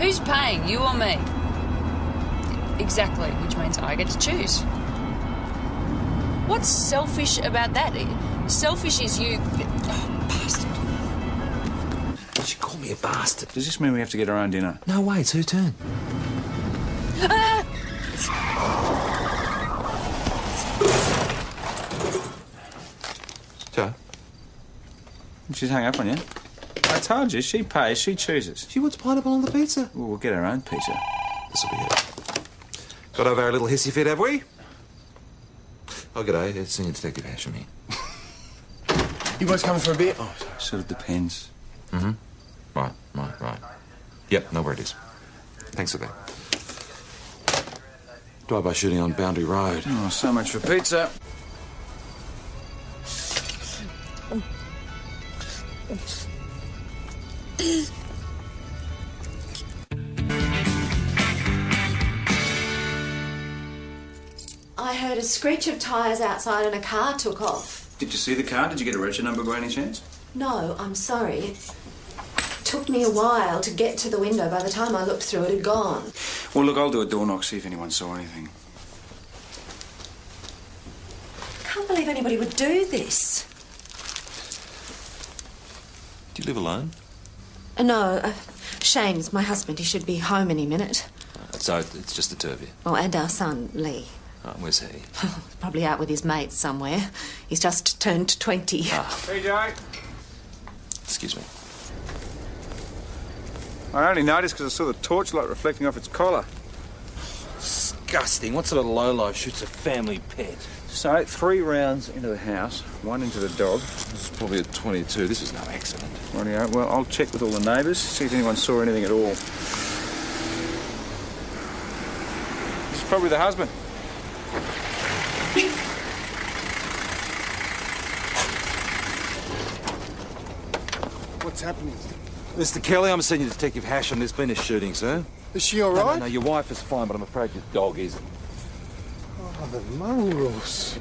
Who's paying, you or me? Exactly, which means I get to choose. What's selfish about that? Selfish is you... Oh, bastard. She called me a bastard. Does this mean we have to get our own dinner? No way, it's her turn. Ah! Joe? She's hung up on you. I told you, she pays, she chooses. She wants pineapple on the pizza. Well, we'll get our own pizza. This'll be it. Got over our little hissy fit, have we? Oh, g'day. It's Senior Detective Hasham here. You guys coming for a beer? Oh, Sort of depends. Mm-hmm. Right. Yep, know where it is. Thanks for that. Drive-by shooting on Boundary Road. Oh, so much for pizza. I heard a screech of tyres outside and a car took off. Did you see the car? Did you get a reg number by any chance? No, I'm sorry. It took me a while to get to the window. By the time I looked through, it had gone. Well, look, I'll do a door knock, see if anyone saw anything. I can't believe anybody would do this. Do you live alone? No, Shane's my husband. He should be home any minute. So it's just the two of you. Oh, and our son, Lee. Where's he? Probably out with his mates somewhere. He's just turned 20. Hey, Joe. Excuse me. I only noticed because I saw the torchlight reflecting off its collar. Disgusting. What sort of lowlife shoots a family pet? So, 3 rounds into the house, 1 into the dog. This is probably a 22. This is no accident. Rightio. Well, I'll check with all the neighbours, see if anyone saw anything at all. This is probably the husband. what's happening? Mr. Kelly, I'm Senior Detective Hasham. There's been a shooting, sir. Is she all right? No, your wife is fine, but I'm afraid your dog isn't. Oh, the mongrels.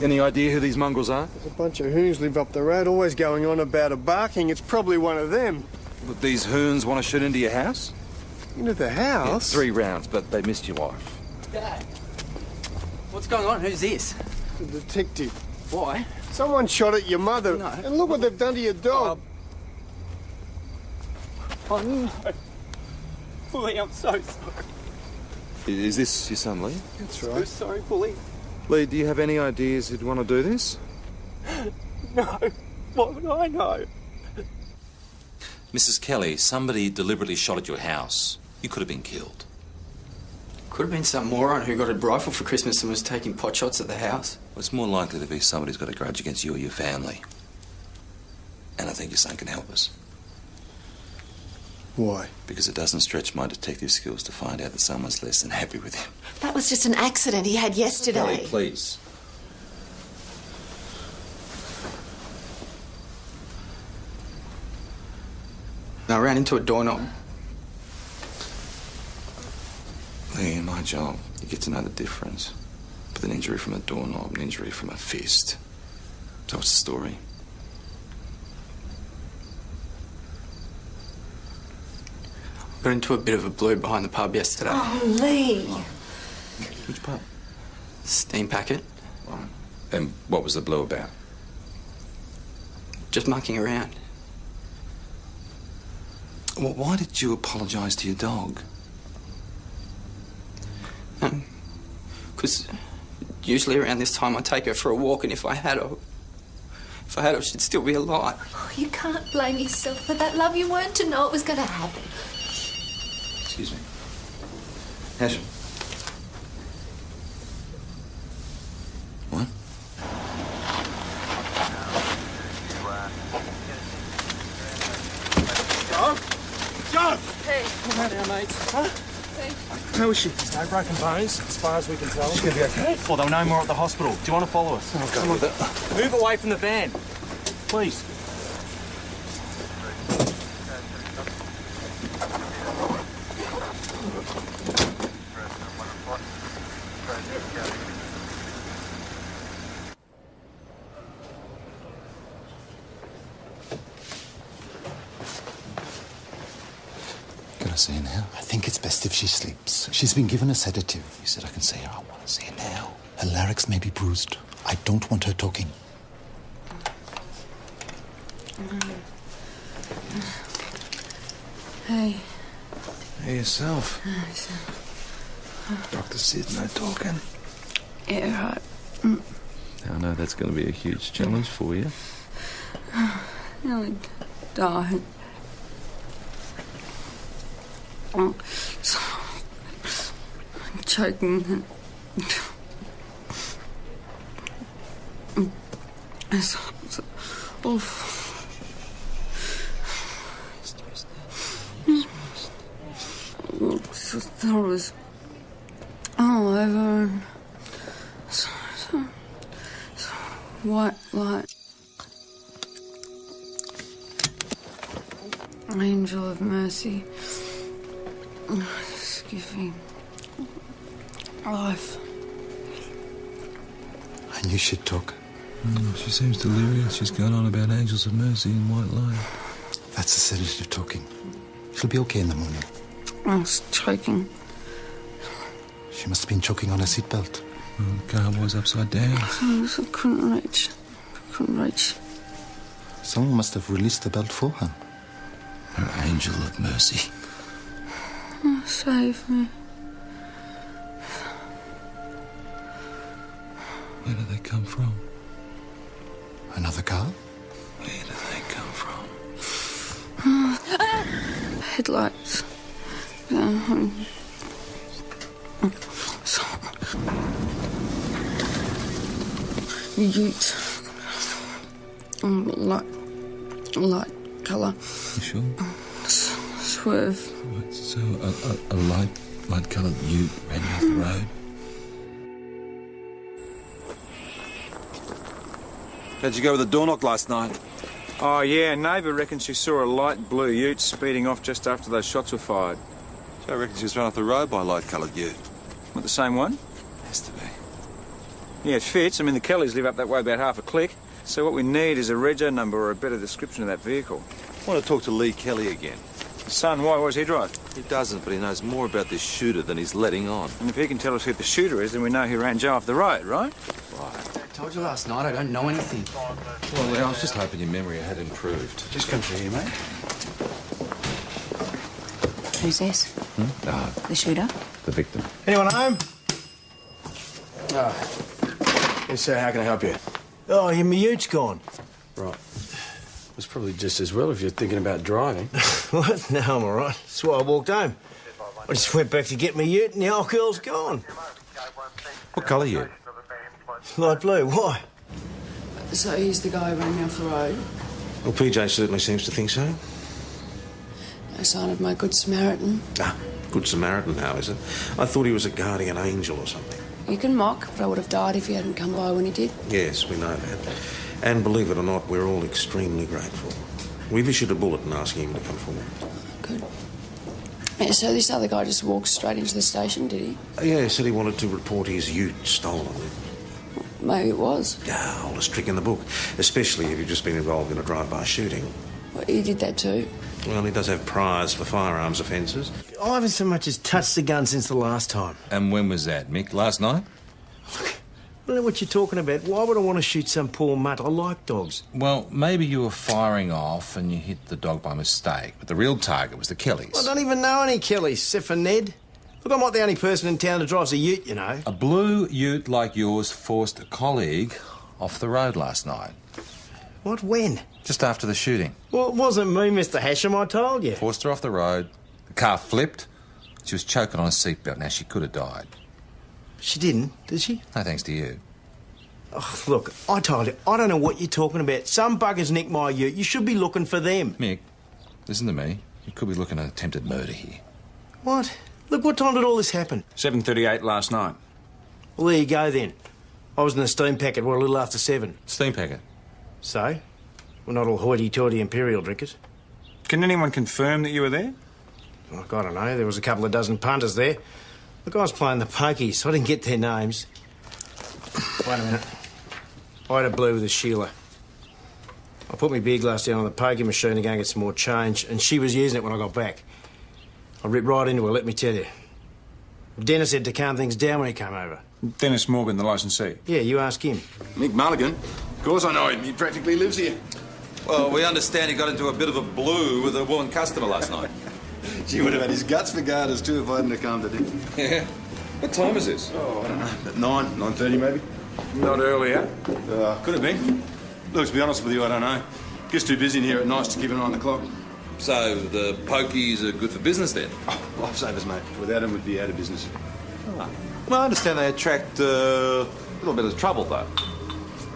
Any idea who these mongrels are? There's a bunch of hoons live up the road, always going on about a barking. It's probably one of them. Would these hoons want to shoot into your house? Into the house? Yeah, 3 rounds, but they missed your wife. Dad, what's going on? Who's this? The detective. Why? Someone shot at your mother. No. And look what they've done to your dog. Oh, no. Bully, I'm so sorry. Is this your son, Lee? That's So right. sorry, Bully. Lee, do you have any ideas who'd want to do this? No. What would I know? Mrs. Kelly, somebody deliberately shot at your house. You could have been killed. Could have been some moron who got a rifle for Christmas and was taking pot shots at the house. Well, it's more likely to be somebody who's got a grudge against you or your family. And I think your son can help us. Why? Because it doesn't stretch my detective skills to find out that someone's less than happy with him. That was just an accident he had yesterday. Kelly, please. I ran into a doorknob. Lee, in my job, you get to know the difference. With an injury from a doorknob, an injury from a fist. So what's the story? Got into a bit of a blue behind the pub yesterday. Oh, Lee. Which pub? Steam packet. Right. And what was the blow about? Just mucking around. Well, why did you apologise to your dog? Because usually around this time I take her for a walk, and if I had her, she'd still be alive. Oh, you can't blame yourself for that, love. You weren't to know it was going to happen. Excuse me. Hasham. What? John! Hey. Come out now, mates. Huh? Hey. How is she? No broken bones, as far as we can tell. She's going to be okay. Well, they'll know more at the hospital. Do you want to follow us? Oh, come on. Move away from the van, please. to see her now. I think it's best if she sleeps. She's been given a sedative. You said I can see her. I want to see her now. Her larynx may be bruised. I don't want her talking. Hey. Hey, yourself. Dr. Sid, no talking. Yeah, right. I know that's going to be a huge challenge for you. Nearly died. I'm choking. It's awful. There was all over. So white light. Angel of mercy. Just give me life. I knew she'd talk. She seems delirious. She's going on about angels of mercy and white light. That's the sedative talking. She'll be okay in the morning. I was choking. She must have been choking on her seatbelt. Well, the car was upside down. I couldn't reach. Someone must have released the belt for her. Her angel of mercy. Oh, save me. Where do they come from? Another car? Where do they come from? Headlights. Ute. Light colour. You sure? Swerve. So a light-coloured ute ran off the road. How'd you go with the door knock last night? Oh, yeah, a neighbour reckons she saw a light blue ute speeding off just after those shots were fired. So I reckon she was run off the road by a light-coloured ute. Not the same one? Has to be. Yeah, it fits. I mean, the Kellys live up that way about half a click. So what we need is a rego number or a better description of that vehicle. I want to talk to Lee Kelly again. Son, why does he drive? He doesn't, but he knows more about this shooter than he's letting on. And if he can tell us who the shooter is, then we know who ran Joe off the road, right? Right. I told you last night I don't know anything. Well, Lee, I was just hoping your memory had improved. Just come through here, mate. Who's this? The shooter? The victim. Anyone home? Yes, sir, how can I help you? Oh, your ute's gone. Right. It's probably just as well if you're thinking about driving. What? No, I'm all right. That's why I walked home. I just went back to get my ute and the old girl's gone. What colour ute? Light blue. Why? So he's the guy running off the road. Well, PJ certainly seems to think so. No sign of my good Samaritan. Ah, good Samaritan, how is it? I thought he was a guardian angel or something. You can mock, but I would have died if he hadn't come by when he did. Yes, we know that. And believe it or not, we're all extremely grateful. We've issued a bulletin asking him to come forward. Good. Yeah, so this other guy just walked straight into the station, did he? Yeah, he said he wanted to report his ute stolen. Maybe it was. Yeah, oldest trick in the book, especially if you've just been involved in a drive-by shooting. Well, he did that too. Well, he does have priors for firearms offences. I haven't so much as touched the gun since the last time. And when was that, Mick? Last night? I don't know what you're talking about. Why would I want to shoot some poor mutt? I like dogs. Well, maybe you were firing off and you hit the dog by mistake, but the real target was the Kellys. I don't even know any Kellys, except for Ned. Look, I'm not the only person in town that drives a ute, you know. A blue ute like yours forced a colleague off the road last night. What, when? Just after the shooting. Well, it wasn't me, Mr. Hasham, I told you. Forced her off the road. The car flipped. She was choking on a seatbelt. Now, she could have died. She didn't, did she? No thanks to you. Oh, look, I told you, I don't know what you're talking about. Some buggers nicked my ute. You should be looking for them. Mick, listen to me. You could be looking at attempted murder here. What? Look, what time did all this happen? 7:38 last night. Well, there you go, then. I was in the steam packet, a little after 7. Steam packet? So? We're not all hoity-toity imperial drinkers. Can anyone confirm that you were there? Well, I don't know. There was a couple of dozen punters there. The guys playing the pokies, so I didn't get their names. Wait a minute. I had a blue with a Sheila. I put my beer glass down on the pokie machine to go and get some more change, and she was using it when I got back. I ripped right into her, let me tell you. Dennis said to calm things down when he came over. Dennis Morgan, the licensee. Yeah, you ask him. Mick Mulligan? Of course I know him. He practically lives here. Well, we understand he got into a bit of a blue with a woman customer last night. Gee, would have had his guts for garters too if I hadn't have come to him. Yeah. What time is this? Oh, I don't know. At 9:30 maybe? Not earlier. Could have been. Look, to be honest with you, I don't know. Gets too busy in here at night to keep an eye on the clock. So the pokies are good for business then? Oh, lifesavers, mate. Without them, we'd be out of business. Oh. Well, I understand they attract a little bit of trouble, though.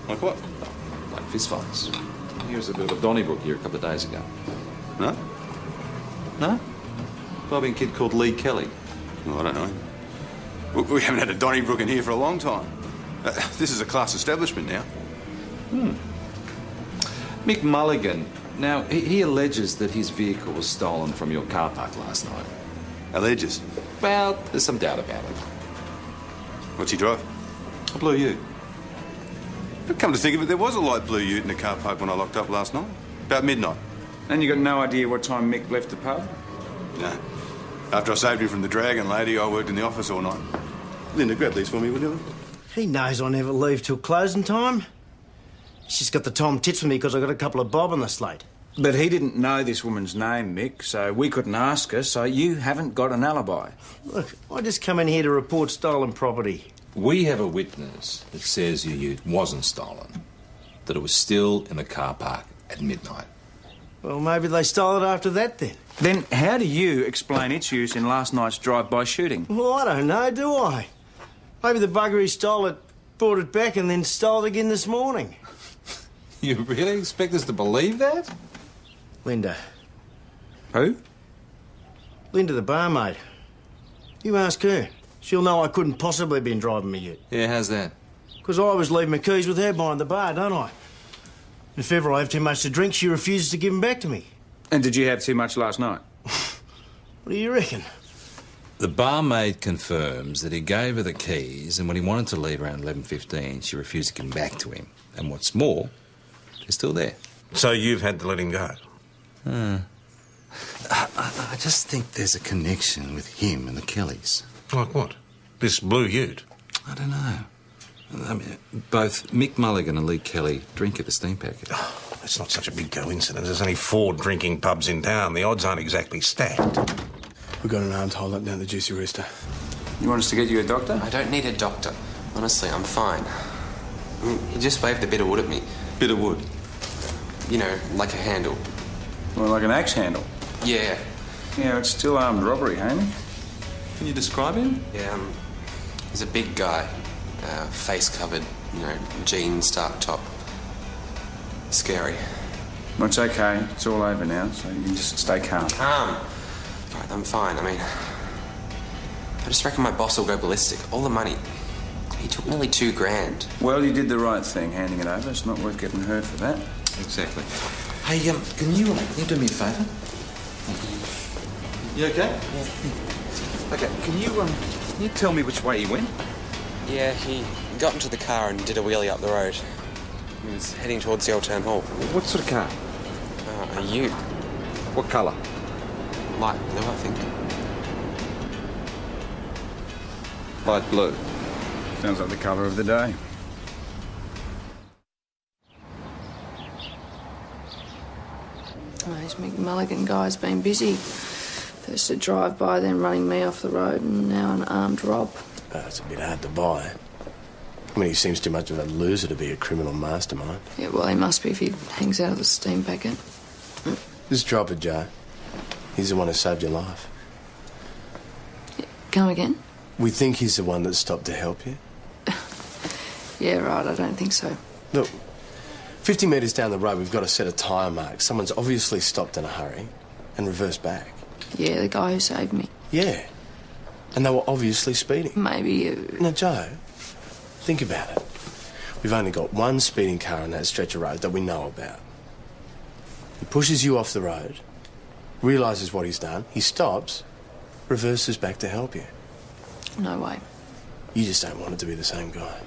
Like what? Like fistfights. Here was a bit of a Donnybrook here a couple of days ago. No? No? Bobbing kid called Lee Kelly. Well, I don't know. We haven't had a Donnybrook in here for a long time. This is a class establishment now. Mick Mulligan. Now, he alleges that his vehicle was stolen from your car park last night. Alleges? Well, there's some doubt about it. What's he drive? A blue ute. But come to think of it, there was a light blue ute in the car park when I locked up last night. About midnight. And you got no idea what time Mick left the pub? No. After I saved him from the dragon lady, I worked in the office all night. Linda, grab these for me, will you? He knows I never leave till closing time. She's got the Tom tits for me because I got a couple of bob on the slate. But he didn't know this woman's name, Mick, so we couldn't ask her, so you haven't got an alibi. Look, I just come in here to report stolen property. We have a witness that says your ute wasn't stolen, that it was still in the car park at midnight. Well, maybe they stole it after that then. Then how do you explain its use in last night's drive-by shooting? Well, I don't know, do I? Maybe the bugger who stole it brought it back and then stole it again this morning. You really expect us to believe that? Linda. Who? Linda, the barmaid. You ask her. She'll know I couldn't possibly have been driving me ute. Yeah, how's that? Because I always leave my keys with her behind the bar, don't I? If ever I have too much to drink, she refuses to give them back to me. And did you have too much last night? What do you reckon? The barmaid confirms that he gave her the keys, and when he wanted to leave around 11:15, she refused to give them back to him. And what's more, they're still there. So you've had to let him go? I just think there's a connection with him and the Kellys. Like what? This blue ute? I don't know. I mean, both Mick Mulligan and Lee Kelly drink at the Steam Packet. Oh, it's not such a big coincidence. There's only 4 drinking pubs in town. The odds aren't exactly stacked. We've got an arms hold up down the Juicy Rooster. You want us to get you a doctor? I don't need a doctor. Honestly, I'm fine. I mean, he just waved a bit of wood at me. Bit of wood? You know, like a handle. Well, like an axe handle? Yeah. Yeah, it's still armed robbery, Hammy. Can you describe him? Yeah, he's a big guy. Face covered, you know, jeans, dark top. Scary. Well, it's okay. It's all over now, so you can just stay calm. Calm? Right, I'm fine. I mean, I just reckon my boss will go ballistic. All the money. He took nearly $2,000. Well, you did the right thing, handing it over. It's not worth getting hurt for that. Exactly. Hey, can you do me a favour? You okay? Yeah. Okay, can you tell me which way he went? Yeah, he got into the car and did a wheelie up the road. He was heading towards the old town hall. What sort of car? A ute. What colour? Light blue, I think. Light blue. Sounds like the colour of the day. Oh, this Mick Mulligan guy's been busy. First a drive-by, then running me off the road, and now an armed rob. It's a bit hard to buy. I mean, he seems too much of a loser to be a criminal mastermind. Yeah, well, he must be if he hangs out of the steam packet. Just drop it, Joe. He's the one who saved your life. Come again? We think he's the one that stopped to help you. Yeah, right, I don't think so. Look, 50 metres down the road, we've got a set of tyre marks. Someone's obviously stopped in a hurry and reversed back. Yeah, the guy who saved me. Yeah. And they were obviously speeding. Maybe... Now, Joe, think about it. We've only got one speeding car on that stretch of road that we know about. He pushes you off the road, realises what he's done, he stops, reverses back to help you. No way. You just don't want it to be the same guy.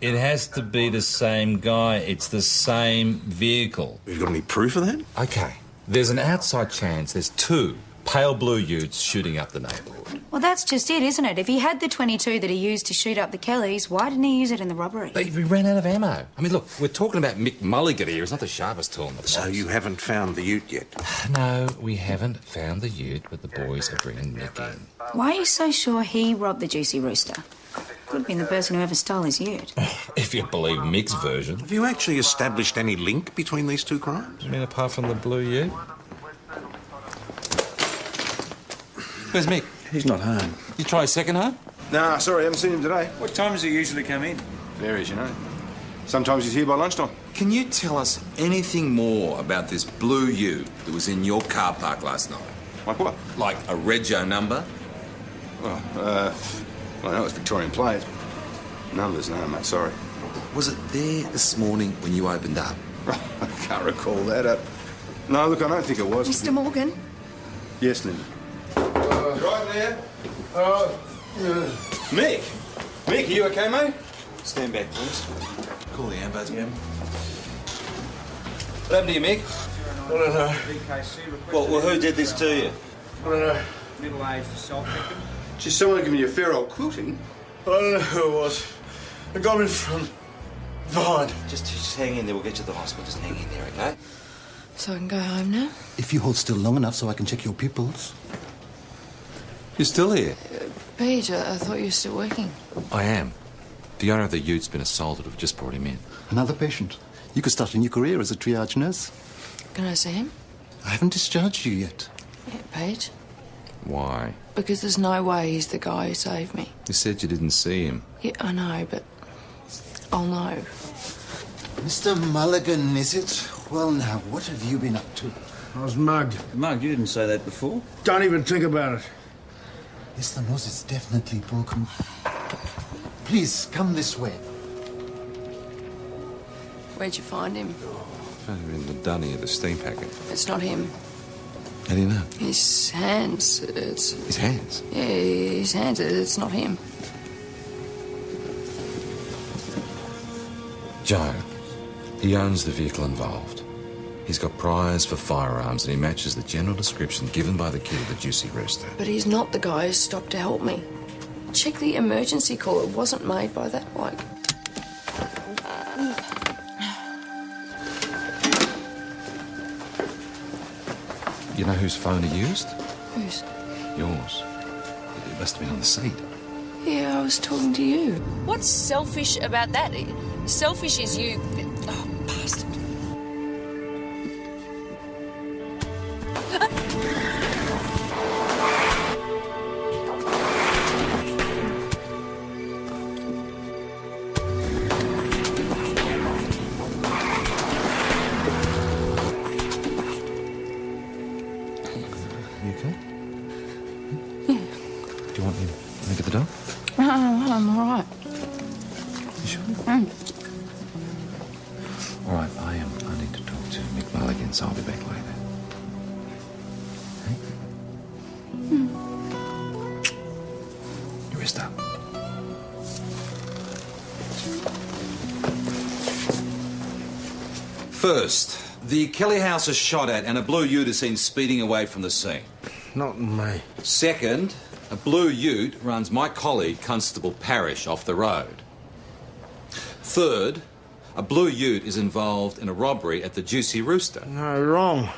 It has to be the same guy. It's the same vehicle. Have you got any proof of that? Okay. There's an outside chance there's 2 pale blue utes shooting up the neighbourhood. Well, that's just it, isn't it? If he had the 22 that he used to shoot up the Kellys, why didn't he use it in the robbery? But we ran out of ammo. I mean, look, we're talking about Mick Mulligan here. He's not the sharpest tool in the box. So you haven't found the ute yet? No, we haven't found the ute, but the boys are bringing Mick in. Why are you so sure he robbed the Juicy Rooster? Could have been the person who ever stole his ute. If you believe Mick's version. Have you actually established any link between these two crimes? You mean apart from the blue ute? Where's Mick? He's not home. You try second home? Nah, sorry, I haven't seen him today. What time does he usually come in? Varies, you know. Sometimes he's here by lunchtime. Can you tell us anything more about this blue ute that was in your car park last night? Like what? Like a rego number? Well, I know it's Victorian plates. Numbers, no, mate, sorry. Was it there this morning when you opened up? I can't recall that. No, look, I don't think it was. Mr. Morgan? Yes, Linda. Right there. Mick! Mick, are you okay, mate? Stand back, please. Call the ambos. Yeah. What happened to you, Mick? I don't know. Well, who did this to you? I don't know. Middle-aged assault victim. Just someone giving you a fair old quilting. I don't know who it was. It got me from behind. Just hang in there. We'll get you to the hospital. Just hang in there, okay? So I can go home now? If you hold still long enough so I can check your pupils. You're still here? Paige, I thought you were still working. I am. The owner of the ute's been assaulted. We've just brought him in. Another patient. You could start a new career as a triage nurse. Can I see him? I haven't discharged you yet. Yeah, Paige. Why? Because there's no way he's the guy who saved me. You said you didn't see him. Yeah, I know, but I'll know. Mr. Mulligan, is it? Well, now, what have you been up to? I was mugged. Mug, you didn't say that before. Don't even think about it. Yes, the nose is definitely broken. Please, come this way. Where'd you find him? Found him in the dunny of the steam packet. It's not him. How do you know? His hands. It's... His hands? Yeah, his hands. It's not him. Joe. He owns the vehicle involved. He's got priors for firearms and he matches the general description given by the kid at the Juicy Rooster. But he's not the guy who stopped to help me. Check the emergency call. It wasn't made by that bloke. You know whose phone he used? Whose? Yours. It must have been on the seat. Yeah, I was talking to you. What's selfish about that? Selfish is you... Oh, bastard. You okay? Yeah. Do you want me to get the dog? I'm all right. You sure? All right, I need to talk to Mick Mulligan, so I'll be back later. Hey? You rest up. First, the Kelly house is shot at and a blue ute is seen speeding away from the scene. Not me. Second, a blue ute runs my colleague, Constable Parrish, off the road. Third, a blue ute is involved in a robbery at the Juicy Rooster. No, wrong.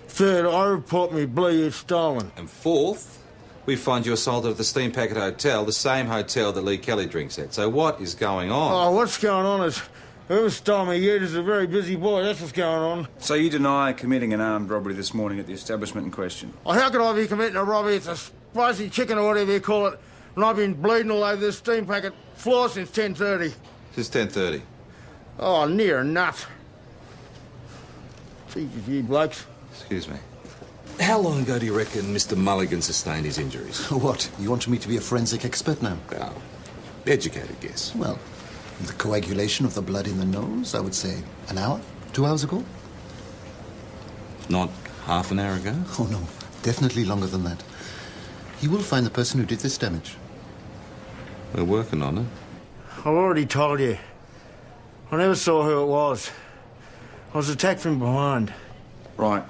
Third, I report me blue ute stolen. And fourth, we find you assaulted at the Steam Packet Hotel, the same hotel that Lee Kelly drinks at. So what is going on? Oh, what's going on is whoever stole me ute is a very busy boy. That's what's going on. So you deny committing an armed robbery this morning at the establishment in question? Oh, how could I be committing a robbery? It's a spicy chicken or whatever you call it. And I've been bleeding all over this steam packet floor since 10:30. Since 10:30. Oh, near enough. Jesus, you blokes. Excuse me. How long ago do you reckon Mr. Mulligan sustained his injuries? What? You want me to be a forensic expert now? Well, educated guess. Well, the coagulation of the blood in the nose, I would say an hour, 2 hours ago? Not half an hour ago? Oh, no. Definitely longer than that. You will find the person who did this damage. We're working on it. I've already told you. I never saw who it was. I was attacked from behind. Right.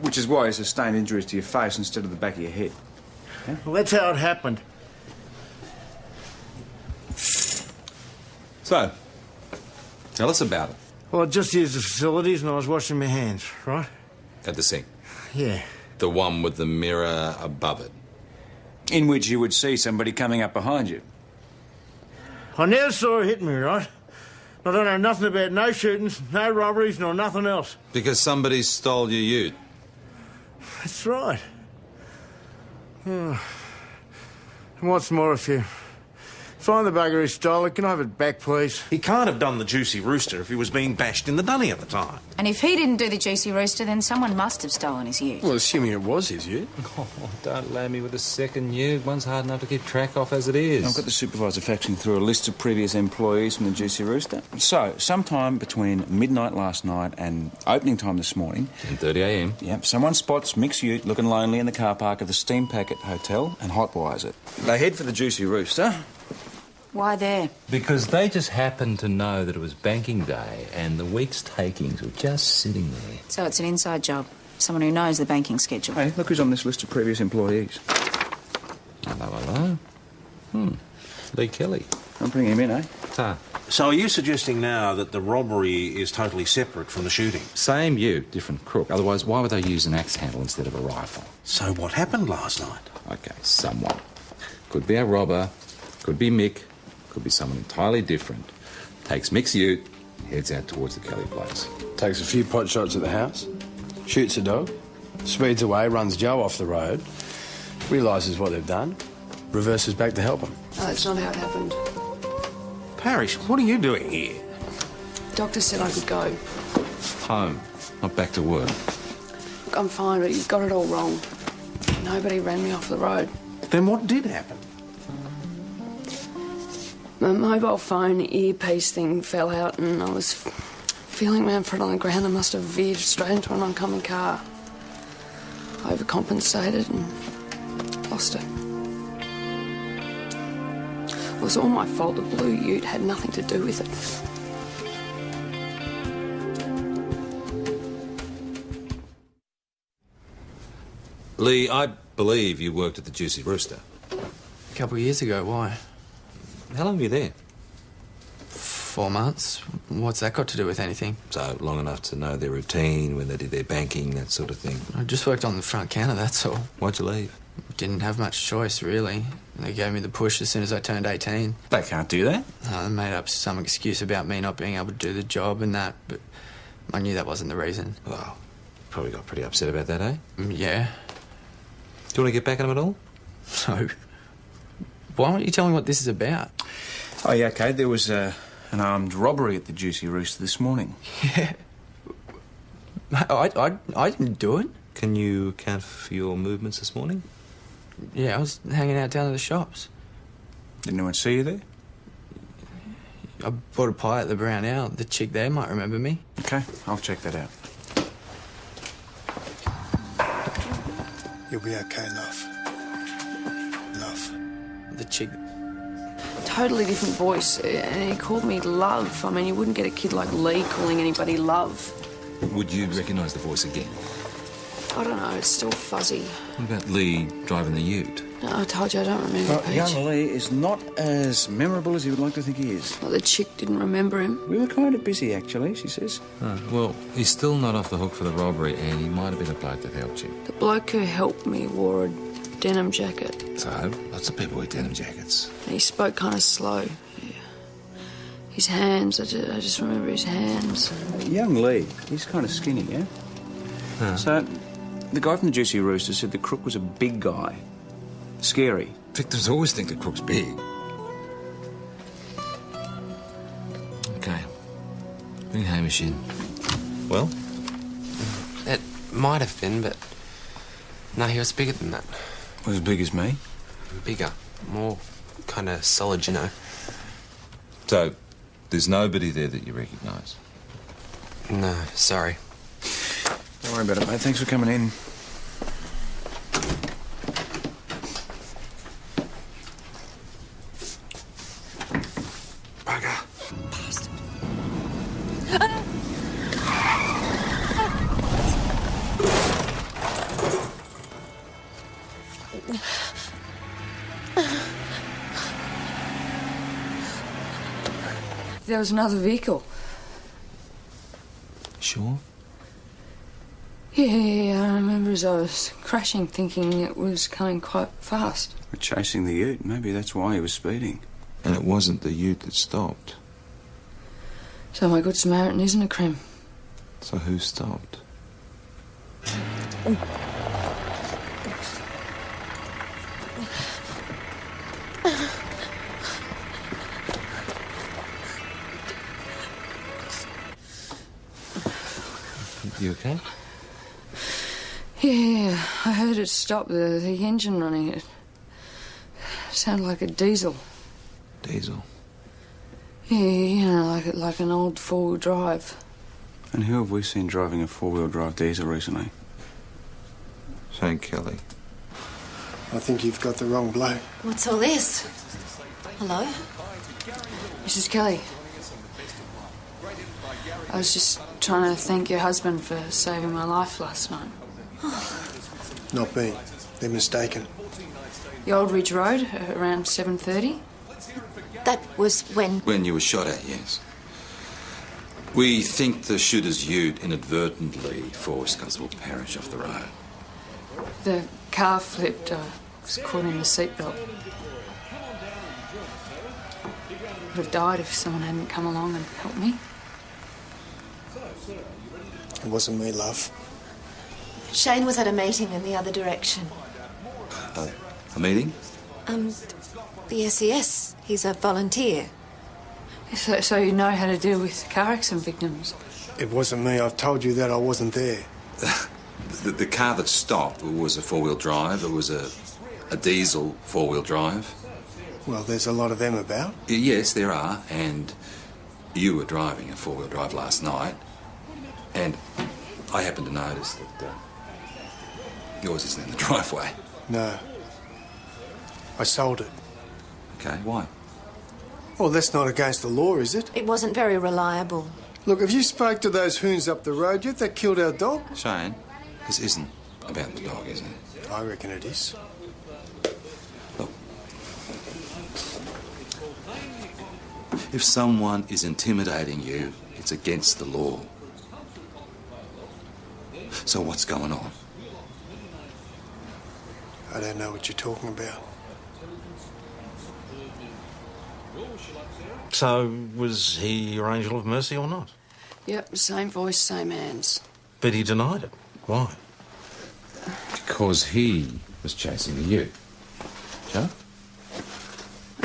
Which is why you sustained injuries to your face instead of the back of your head. Yeah? Well, that's how it happened. So, tell us about it. Well, I just used the facilities and I was washing my hands, right? At the sink. Yeah. The one with the mirror above it. In which you would see somebody coming up behind you. I never saw her hit me, right? I don't know nothing about no shootings, no robberies, nor nothing else. Because somebody stole your ute. That's right. Oh. And what's more, if you find the bugger who stole it, can I have it back, please? He can't have done the Juicy Rooster if he was being bashed in the dunny at the time. And if he didn't do the Juicy Rooster, then someone must have stolen his ute. Well, assuming it was his ute. Oh, don't lay me with a second ute. One's hard enough to keep track of as it is. I've got the supervisor faxing through a list of previous employees from the Juicy Rooster. So, sometime between midnight last night and opening time this morning... 10:30 a.m. Yep, someone spots Mick's ute looking lonely in the car park of the Steam Packet Hotel and hotwires it. They head for the Juicy Rooster. Why there? Because they just happened to know that it was banking day and the week's takings were just sitting there. So it's an inside job. Someone who knows the banking schedule. Hey, look who's on this list of previous employees. Hello. Lee Kelly. I'm bringing him in, eh? So are you suggesting now that the robbery is totally separate from the shooting? Same ute, different crook. Otherwise, why would they use an axe handle instead of a rifle? So what happened last night? Okay, someone. Could be a robber, could be Mick, could be someone entirely different. Takes Mick's ute, heads out towards the Kelly place. Takes a few pot shots at the house, shoots a dog, speeds away, runs Joe off the road, realises what they've done, reverses back to help him. No, that's not how it happened. Parish, what are you doing here? Doctor said I could go. Home, not back to work. Look, I'm fine, but you got it all wrong. Nobody ran me off the road. Then what did happen? My mobile phone earpiece thing fell out and I was feeling around for it on the ground. I must have veered straight into an oncoming car. I overcompensated and lost it. It was all my fault. The blue ute had nothing to do with it. Lee, I believe you worked at the Juicy Rooster. A couple of years ago, why? How long were you there? 4 months. What's that got to do with anything? So, long enough to know their routine, when they did their banking, that sort of thing. I just worked on the front counter, that's all. Why'd you leave? Didn't have much choice, really. They gave me the push as soon as I turned 18. They can't do that. They made up some excuse about me not being able to do the job and that, but I knew that wasn't the reason. Well, probably got pretty upset about that, eh? Yeah. Do you want to get back at them at all? No. Why don't you tell me what this is about? Oh, yeah, OK. There was an armed robbery at the Juicy Rooster this morning. Yeah. I didn't do it. Can you account for your movements this morning? Yeah, I was hanging out down at the shops. Did anyone see you there? I bought a pie at the Brown Owl. The chick there might remember me. OK, I'll check that out. You'll be okay, love. Love. The chick... Totally different voice, and he called me Love. I mean, you wouldn't get a kid like Lee calling anybody Love. Would you recognise the voice again? I don't know, it's still fuzzy. What about Lee driving the ute? No, I told you I don't remember Well, Pete. young Lee is not as memorable as you would like to think he is. Well, the chick didn't remember him. We were kind of busy, actually, she says. Well, he's still not off the hook for the robbery, and he might have been a bloke that helped you. The bloke who helped me wore a denim jacket. So, lots of people wear denim jackets. And he spoke kind of slow. Yeah. His hands, I just remember his hands. Young Lee, he's kind of skinny, yeah? Huh. So, the guy from the Juicy Rooster said the crook was a big guy. Scary. Victims always think the crook's big. OK. Bring Hamish in. Well? It might have been, but... No, he was bigger than that. Was as big as me? Bigger. More kind of solid, you know. So, there's nobody there that you recognise? No, sorry. Don't worry about it, mate. Thanks for coming in. Bugger. Bastard. There was another vehicle. Sure? Yeah, I remember as I was crashing thinking it was coming quite fast. We're chasing the ute. Maybe that's why he was speeding. And it wasn't the ute that stopped. So my good Samaritan isn't a crim. So who stopped? You okay? Yeah, I heard it stop, the engine running. It sounded like a diesel. Diesel? Yeah, you know, like an old four-wheel drive. And who have we seen driving a four-wheel drive diesel recently? Shane Kelly. I think you've got the wrong bloke. What's all this? Hello? Mrs. Kelly. I was just trying to thank your husband for saving my life last night. Not me. They're mistaken. The Old Ridge Road, around 7:30. That was when... When you were shot at, yes. We think the shooter's ute inadvertently forced Constable Parrish off the road. The car flipped. I was caught in the seatbelt. Would have died if someone hadn't come along and helped me. It wasn't me, love. Shane was at a meeting in the other direction. A meeting? The SES. He's a volunteer. So you know how to deal with car accident victims? It wasn't me. I've told you that I wasn't there. The car that stopped was a four-wheel drive. It was a diesel four-wheel drive. Well, there's a lot of them about. Yes, there are. And you were driving a four-wheel drive last night. And I happened to notice that yours isn't in the driveway. No. I sold it. Okay, why? Well, that's not against the law, is it? It wasn't very reliable. Look, if you spoke to those hoons up the road yet, they killed our dog. Shane, this isn't about the dog, is it? I reckon it is. Look. If someone is intimidating you, it's against the law. So what's going on? I don't know what you're talking about. So, was he your angel of mercy or not? Yep, same voice, same hands. But he denied it. Why? Because he was chasing the ute. Joe?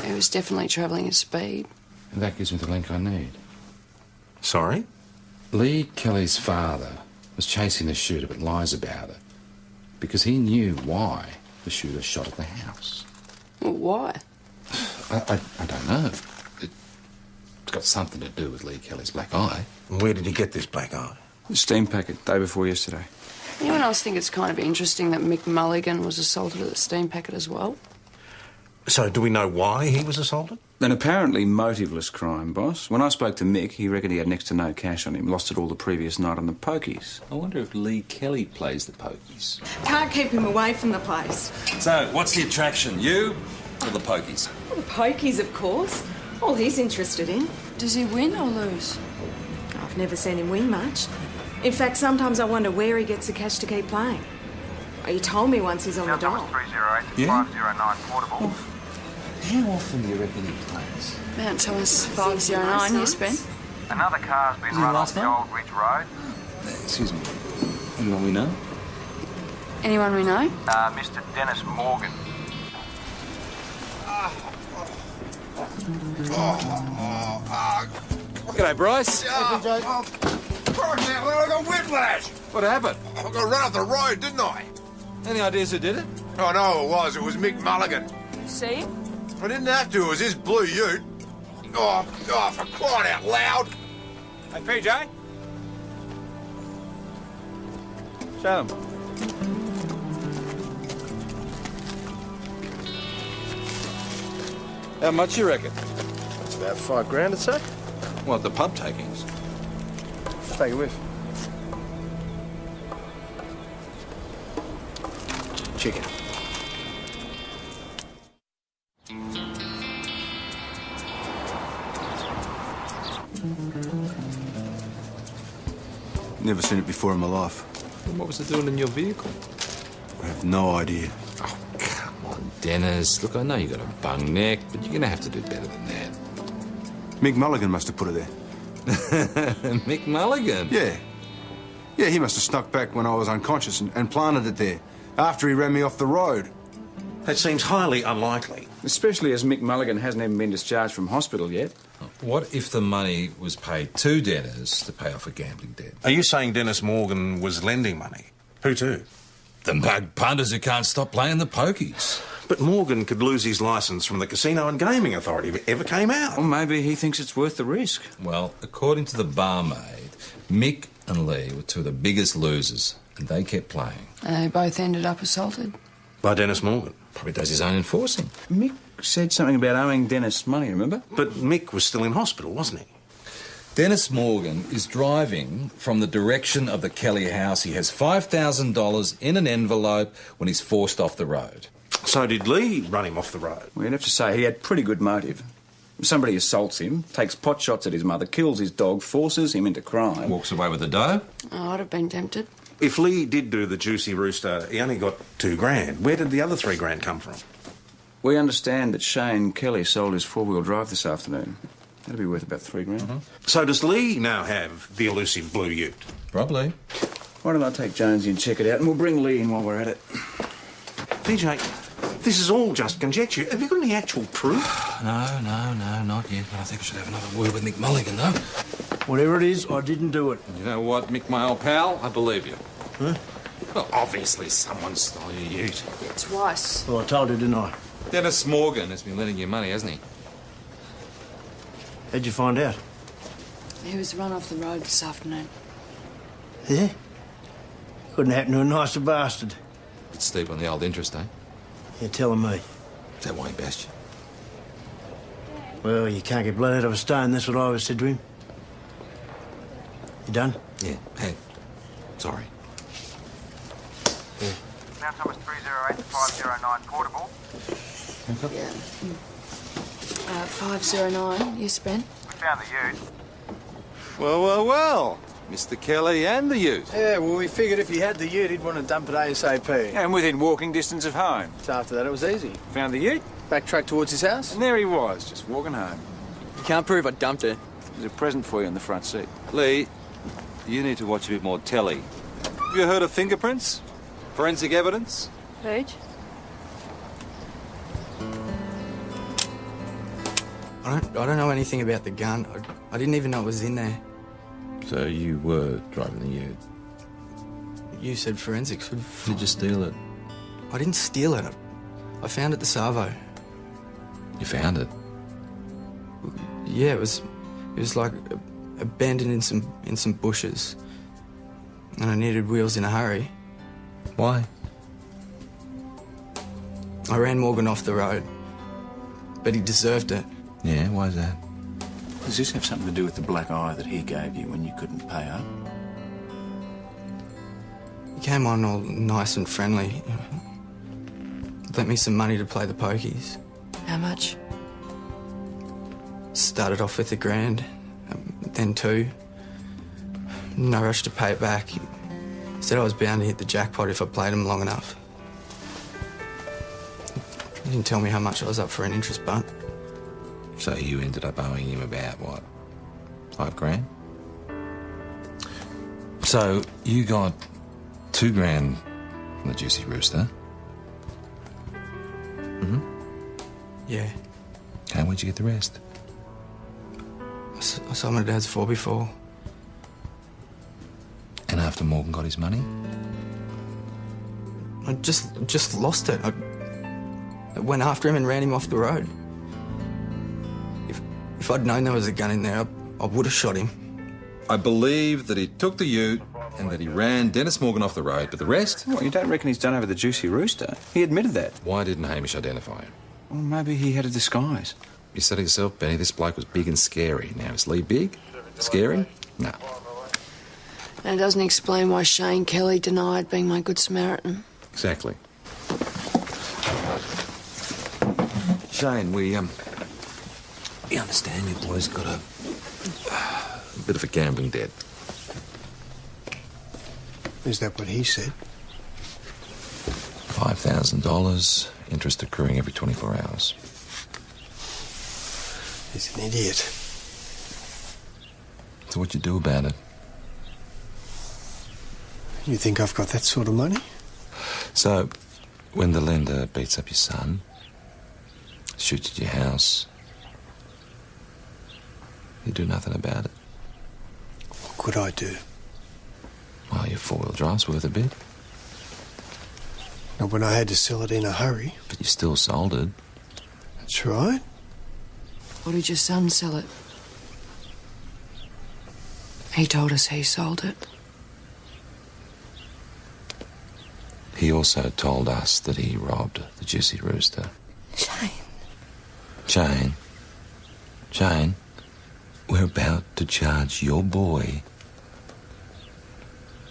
He was definitely travelling at speed. And that gives me the link I need. Sorry? Lee Kelly's father was chasing the shooter but lies about it because he knew why the shooter shot at the house. Well, why? I don't know. It's got something to do with Lee Kelly's black eye. And where did he get this black eye? The steam packet, day before yesterday. Anyone else think it's kind of interesting that Mick Mulligan was assaulted at the steam packet as well? So, do we know why he was assaulted? An apparently motiveless crime, boss. When I spoke to Mick, he reckoned he had next to no cash on him. Lost it all the previous night on the pokies. I wonder if Lee Kelly plays the pokies. Can't keep him away from the place. So, what's the attraction? You or the pokies? Well, the pokies, of course. All he's interested in. Does he win or lose? I've never seen him win much. In fact, sometimes I wonder where he gets the cash to keep playing. He told me once he's on the dole. 308 509 portable. How often do you reckon he plays? Mount Thomas 509, yes, Ben? Another car's been Was he run off last the night? Old Ridge Road. Excuse me. Anyone we know? Anyone we know? Mr. Dennis Morgan. G'day, Bryce. I got whiplash. What happened? I got run off the road, didn't I? Any ideas who did it? I know who it was. It was Mick Mulligan. See him? I didn't have to. It was his blue ute. Oh, for crying out loud. Hey, PJ? Show them. How much you reckon? It's about $5,000, I'd say. What, the pub takings? Take a whiff. Chicken. Never seen it before in my life. Then what was it doing in your vehicle? I have no idea. Oh, come on, Dennis. Look, I know you got a bung neck, but you're going to have to do better than that. Mick Mulligan must have put it there. Mick Mulligan? Yeah. Yeah, he must have snuck back when I was unconscious and planted it there, after he ran me off the road. That seems highly unlikely. Especially as Mick Mulligan hasn't even been discharged from hospital yet. What if the money was paid to Dennis to pay off a gambling debt? Are you saying Dennis Morgan was lending money? Who to? The mug punters who can't stop playing the pokies. But Morgan could lose his licence from the Casino and Gaming Authority if it ever came out. Or maybe he thinks it's worth the risk. Well, according to the barmaid, Mick and Lee were two of the biggest losers, and they kept playing. They both ended up assaulted. By Dennis Morgan. Probably does his own enforcing. Mick said something about owing Dennis money, remember? But Mick was still in hospital, wasn't he? Dennis Morgan is driving from the direction of the Kelly house. He has $5,000 in an envelope when he's forced off the road. So did Lee run him off the road? Well, you'd have to say he had pretty good motive. Somebody assaults him, takes pot shots at his mother, kills his dog, forces him into crime. Walks away with the dough. Oh, I'd have been tempted. If Lee did do the Juicy Rooster, he only got $2,000. Where did the other $3,000 come from? We understand that Shane Kelly sold his four-wheel drive this afternoon. That'll be worth about $3,000. So does Lee now have the elusive blue ute? Probably. Why don't I take Jonesy and check it out, and we'll bring Lee in while we're at it. PJ, this is all just conjecture. Have you got any actual proof? No, not yet. But I think I should have another word with Mick Mulligan, though. Whatever it is, I didn't do it. You know what, Mick, my old pal? I believe you. Huh? Well, obviously someone stole your ute. Yeah, twice. Well, I told you, didn't I? Dennis Morgan has been lending you money, hasn't he? How'd you find out? He was run off the road this afternoon. Yeah? Couldn't happen to a nicer bastard. Bit steep on the old interest, eh? You're telling me. Is that why he bashed you? Well, you can't get blood out of a stone, that's what I always said to him. You done? Yeah. Hey, sorry. Now Thomas 308-509 portable. Yeah. 509, yes, Ben? We found the ute. Well. Mr. Kelly and the ute. Yeah, well, we figured if he had the ute, he'd want to dump it ASAP. And within walking distance of home. So after that, it was easy. Found the ute, Backtracked towards his house. and there he was, just walking home. You can't prove I dumped it. There's a present for you in the front seat. Lee, you need to watch a bit more telly. Have you heard of fingerprints? Forensic evidence? Page? I don't know anything about the gun. I didn't even know it was in there. So you were driving the ute. You said forensics. Did you steal it? I didn't steal it. I found it at the Savo. You found it? Yeah, it was like abandoned in some bushes, and I needed wheels in a hurry. Why? I ran Morgan off the road, but he deserved it. Yeah, why is that? Does this have something to do with the black eye that he gave you when you couldn't pay up? He came on all nice and friendly. Lent me some money to play the pokies. How much? Started off with $1,000, then $2,000. No rush to pay it back. He said I was bound to hit the jackpot if I played him long enough. He didn't tell me how much I was up for an interest bunt. So you ended up owing him about, what, $5,000? So you got $2,000 from the Juicy Rooster? Mm-hmm. Yeah. Okay, where'd you get the rest? I saw my dad's 4x4. And after Morgan got his money? I just lost it. I went after him and ran him off the road. If I'd known there was a gun in there, I would have shot him. I believe that he took the ute and that he ran Dennis Morgan off the road, but the rest? What, you don't reckon he's done over the Juicy Rooster? He admitted that. Why didn't Hamish identify him? Well, maybe he had a disguise. You said it yourself, Benny, this bloke was big and scary. Now, is Lee big? Scary? No. And it doesn't explain why Shane Kelly denied being my Good Samaritan. Exactly. Shane, we understand your boy's got a bit of a gambling debt. Is that what he said? $5,000, interest accruing every 24 hours. He's an idiot. So what you do about it? You think I've got that sort of money? So, when the lender beats up your son, shoots at your house, you do nothing about it. What could I do? Well, your four-wheel drive's worth a bit. Not when I had to sell it in a hurry. But you still sold it. That's right. Or did your son sell it? He told us he sold it. He also told us that he robbed the Juicy Rooster. Shane. Jane, we're about to charge your boy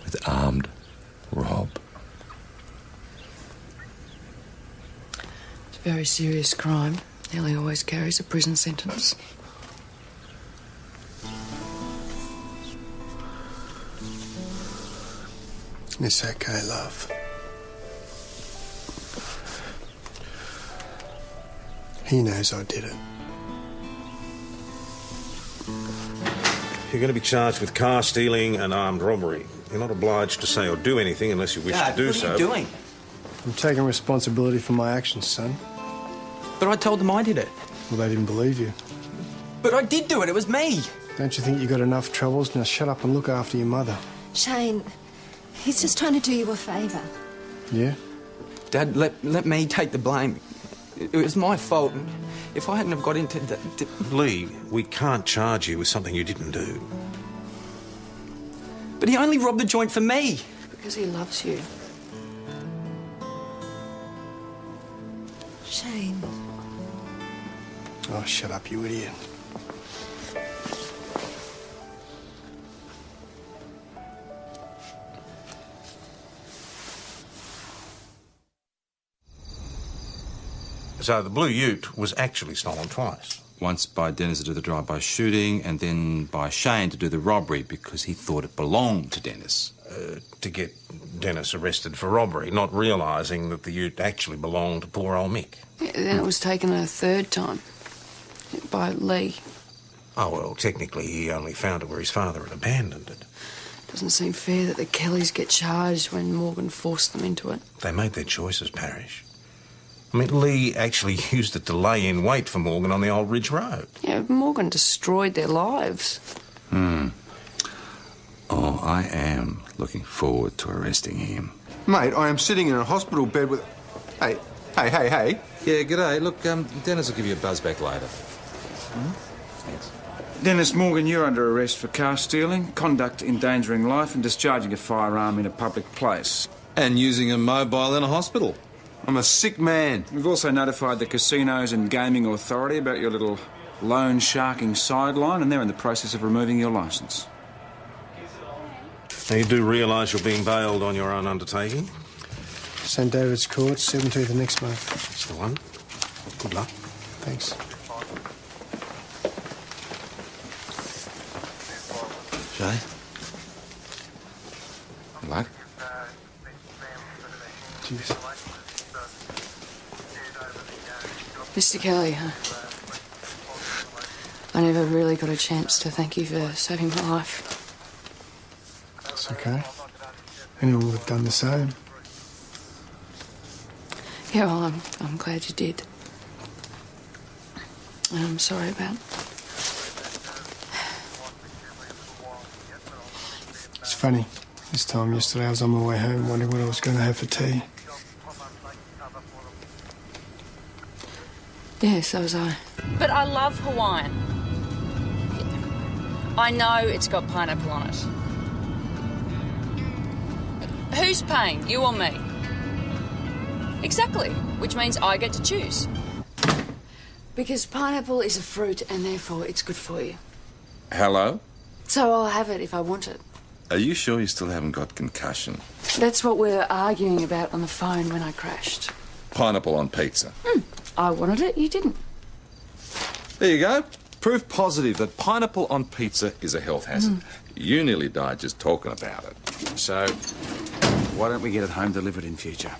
with armed rob. It's a very serious crime. Nearly always carries a prison sentence. It's okay, love. He knows I did it. You're going to be charged with car stealing and armed robbery. You're not obliged to say or do anything unless you wish to do so. What are you doing? I'm taking responsibility for my actions, son. But I told them I did it. Well, they didn't believe you. But I did do it. It was me. Don't you think you got enough troubles? Now shut up and look after your mother. Shane, he's just trying to do you a favour. Yeah? Dad, let me take the blame. It was my fault. If I hadn't have got into the... Lee, we can't charge you with something you didn't do. But he only robbed the joint for me. Because he loves you. Shane. Oh, shut up, you idiot. So the blue ute was actually stolen twice. Once by Dennis to do the drive-by shooting, and then by Shane to do the robbery because he thought it belonged to Dennis. To get Dennis arrested for robbery, not realising that the ute actually belonged to poor old Mick. Yeah, then it was taken a third time. By Lee. Oh, well, technically he only found it where his father had abandoned it. Doesn't seem fair that the Kellys get charged when Morgan forced them into it. They made their choices, Parish. I mean, Lee actually used it to lay in wait for Morgan on the old Ridge Road. Yeah, Morgan destroyed their lives. Oh, I am looking forward to arresting him. Mate, I am sitting in a hospital bed with... Hey. Yeah, g'day. Look, Dennis will give you a buzz back later. Thanks. Dennis Morgan, you're under arrest for car stealing, conduct endangering life and discharging a firearm in a public place. And using a mobile in a hospital. I'm a sick man. We've also notified the Casinos and Gaming Authority about your little loan sharking sideline, and they're in the process of removing your licence. Now, you do realise you're being bailed on your own undertaking? St David's Court, 17th of next month. That's the one. Good luck. Thanks. Shay? Good luck. Cheers. Mr. Kelly, I never really got a chance to thank you for saving my life. It's okay. Anyone would have done the same. Yeah, well, I'm glad you did. And I'm sorry about... It's funny. This time yesterday I was on my way home wondering what I was going to have for tea. Yeah, so was I. But I love Hawaiian. I know it's got pineapple on it. Who's paying, you or me? Exactly, which means I get to choose. Because pineapple is a fruit and therefore it's good for you. Hello? So I'll have it if I want it. Are you sure you still haven't got concussion? That's what we were arguing about on the phone when I crashed. Pineapple on pizza. I wanted it, you didn't. There you go. proof positive that pineapple on pizza is a health hazard. You nearly died just talking about it. So, why don't we get it home delivered in future?